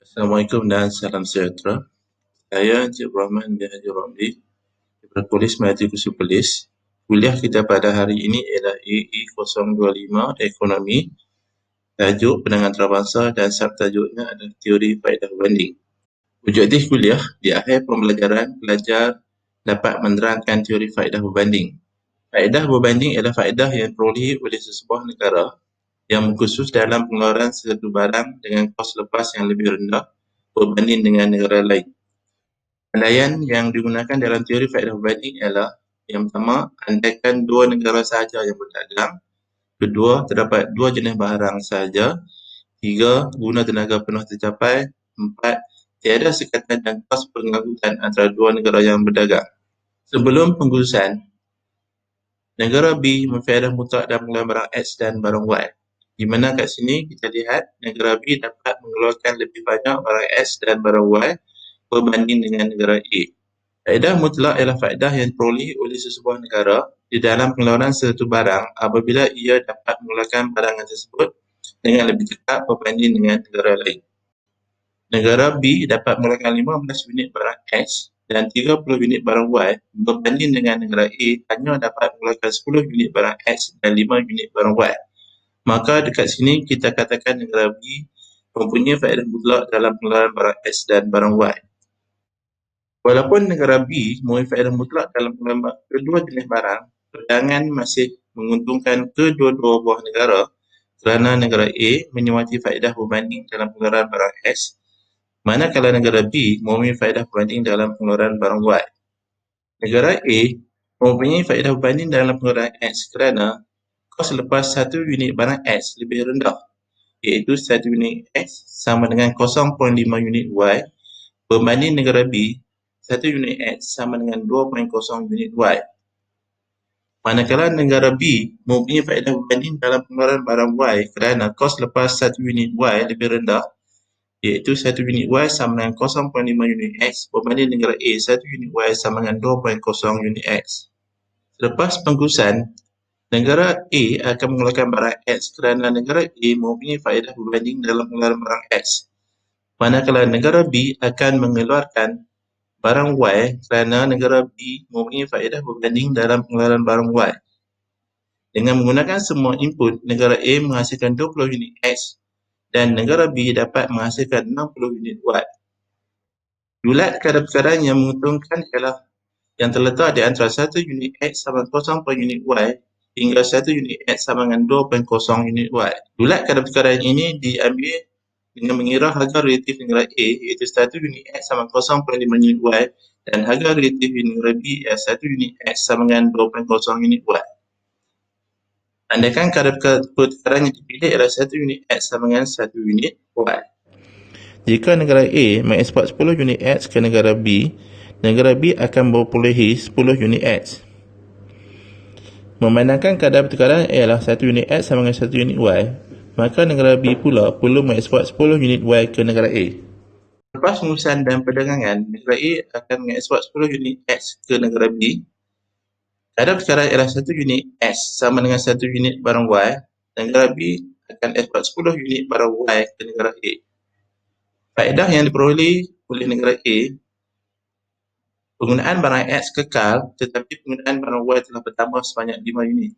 Assalamualaikum dan salam sejahtera. Saya Encik Rahman bin Haji Ramli daripada Polis Melati Kursus Polis. Kuliah kita pada hari ini ialah AE025 Ekonomi, tajuk Penanganan Antarabangsa dan subtajuknya adalah Teori Faedah Berbanding. Objektif kuliah, di akhir pembelajaran, pelajar dapat menerangkan teori faedah berbanding. Faedah berbanding ialah faedah yang diperolehi oleh sesebuah negara yang khusus dalam pengeluaran sesuatu barang dengan kos lepas yang lebih rendah berbanding dengan negara lain. Penilaian yang digunakan dalam teori faedah berbanding ialah yang pertama, andaikan dua negara sahaja yang berdagang. Kedua, terdapat dua jenis barang sahaja. Tiga, guna tenaga penuh tercapai. Empat, tiada sekatan dan kos pengangkutan antara dua negara yang berdagang. Sebelum pengkhususan, negara B memfaedah mutlak dalam pengeluaran barang X dan barang Y. Di mana kat sini kita lihat negara B dapat mengeluarkan lebih banyak barang X dan barang Y berbanding dengan negara A. Faedah mutlak ialah faedah yang diperolehi oleh sesebuah negara di dalam pengeluaran sesuatu barang apabila ia dapat mengeluarkan barangan tersebut dengan lebih cepat berbanding dengan negara lain. Negara B dapat mengeluarkan 15 unit barang X dan 30 unit barang Y berbanding dengan negara A hanya dapat mengeluarkan 10 unit barang X dan 5 unit barang Y. Maka dekat sini kita katakan negara B mempunyai faedah mutlak dalam pengeluaran barang X dan barang Y. Walaupun negara B mempunyai faedah mutlak dalam pengeluaran kedua jenis barang, perdagangan masih menguntungkan kedua-dua buah negara kerana negara A menyuati faedah berbanding dalam pengeluaran barang X, manakala negara B mempunyai faedah berbanding dalam pengeluaran barang Y. Negara A mempunyai faedah berbanding dalam pengeluaran X kerana kos lepas satu unit barang X lebih rendah, iaitu satu unit X sama dengan 0.5 unit Y berbanding negara B, satu unit X sama dengan 2.0 unit Y. Manakala negara B mempunyai faedah berbanding dalam pengeluaran barang Y kerana kos lepas satu unit Y lebih rendah, iaitu satu unit Y sama dengan 0.5 unit X berbanding negara A, satu unit Y sama dengan 2.0 unit X. Selepas pengkhususan, negara A akan mengeluarkan barang X kerana negara A mempunyai faedah berbanding dalam pengeluaran barang X. Manakala negara B akan mengeluarkan barang Y kerana negara B mempunyai faedah berbanding dalam pengeluaran barang Y. Dengan menggunakan semua input, negara A menghasilkan 20 unit X dan negara B dapat menghasilkan 60 unit Y. Julat kadar perkaraan yang menguntungkan ialah yang terletak di antara 1 unit X sama 0.0 unit Y hingga 1 unit X sama dengan 2.0 unit Y. Julat kadar perkaraan ini diambil dengan mengira harga relatif negara A iaitu 1 unit X sama 0.5 unit Y dan harga relatif negara B ialah 1 unit X sama dengan 2.0 unit Y. Andaikan kadar pertukaran yang dipilih ialah 1 unit X sama dengan 1 unit Y. Jika negara A mengeksport 10 unit X ke negara B akan memperolehi 10 unit X. Memandangkan kadar pertukaran ialah 1 unit X sama dengan 1 unit Y, maka negara B pula perlu mengeksport 10 unit Y ke negara A. Lepas pengurusan dan perdagangan, negara A akan mengeksport 10 unit X ke negara B. Kadar pertukaran ialah 1 unit X sama dengan 1 unit barang Y, negara B akan eksport 10 unit barang Y ke negara A. Faedah yang diperoleh oleh negara A, penggunaan barang X kekal tetapi penggunaan barang Y telah bertambah sebanyak 5 unit.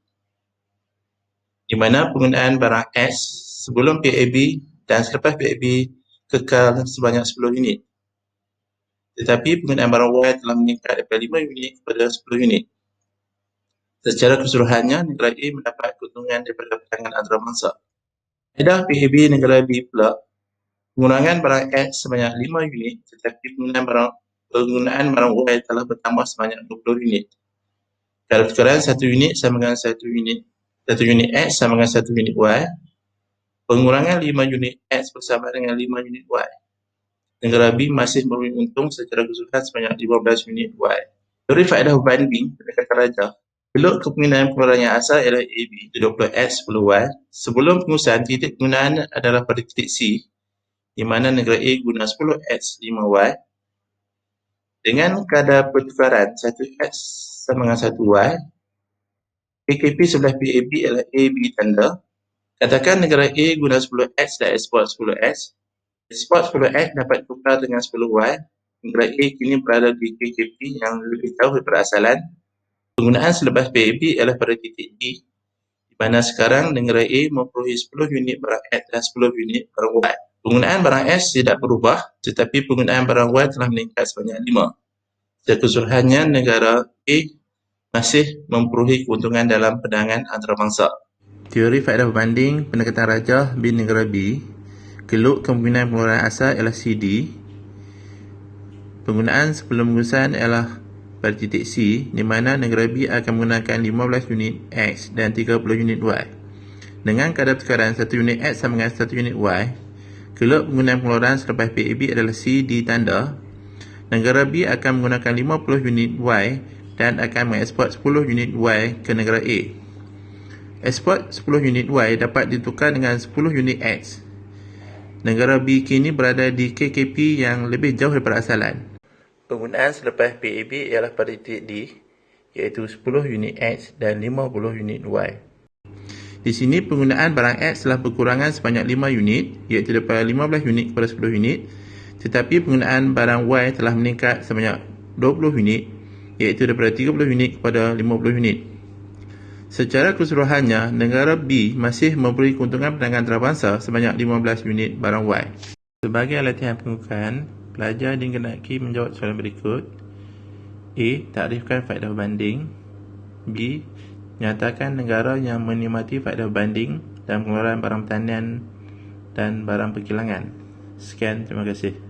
Di mana penggunaan barang X sebelum PAB dan selepas PAB kekal sebanyak 10 unit. Tetapi penggunaan barang Y telah meningkat daripada 5 unit kepada 10 unit. Secara keseluruhannya, negara A mendapat keuntungan daripada perdagangan antarabangsa. Faedah PAB negara B pula, pengurangan barang X sebanyak 5 unit tetapi penggunaan barang Y telah bertambah sebanyak 20 unit. Kadar pertukaran 1 unit sama dengan 1 unit X sama dengan 1 unit Y. Pengurangan 5 unit X bersama dengan 5 unit Y. Negara B masih mempunyai untung secara keseluruhan sebanyak 15 unit Y. Teori faedah berbanding pendekatan raja. Peluk kepenggunaan pengeluaran yang asal ialah AB, 20X 10Y. Sebelum pengurusan, titik penggunaan adalah pada titik C, di mana negara A guna 10X 5Y dengan kadar pertukaran 1X sama dengan 1Y. PKP sebelah PAB ialah AB tanda. Katakan negara A guna 10X dan eksport 10X. Ekspor 10X dapat tukar dengan 10Y. Negara A kini berada di KKP yang lebih jauh daripada asalan. Penggunaan selepas PAB ialah pada titik D, di mana sekarang negara A memperoleh 10 unit barang X dan 10 unit barang Y. Penggunaan barang X tidak berubah, tetapi penggunaan barang Y telah meningkat sebanyak 5. Secara keseluruhannya, negara A masih memperoleh keuntungan dalam perdagangan antarabangsa. Teori faedah berbanding pendekatan rajah bin negara B. Keluk kemungkinan pengeluaran asal ialah CD. Penggunaan sebelum pengurusan ialah pada titik C, di mana negara B akan menggunakan 15 unit X dan 30 unit Y. Dengan kadar tukaran 1 unit X sama dengan 1 unit Y, keluk penggunaan pengeluaran selepas PAB adalah C di tanda. Negara B akan menggunakan 50 unit Y dan akan mengeksport 10 unit Y ke negara A. Ekspor 10 unit Y dapat ditukar dengan 10 unit X. Negara B kini berada di KKP yang lebih jauh daripada asalan. Penggunaan selepas PAB ialah pada titik D, iaitu 10 unit X dan 50 unit Y. Di sini penggunaan barang X telah berkurangan sebanyak 5 unit, iaitu daripada 15 unit kepada 10 unit, tetapi penggunaan barang Y telah meningkat sebanyak 20 unit, iaitu daripada 30 unit kepada 50 unit. Secara keseluruhannya, negara B masih memberi keuntungan perdagangan antarabangsa sebanyak 15 unit barang Y. Sebagai latihan pengukuran, pelajar dikenaki menjawab soalan berikut. A. Takrifkan faedah berbanding. B. Nyatakan negara yang menikmati faedah berbanding dalam pengeluaran barang pertanian dan barang perkilangan. Sekian, terima kasih.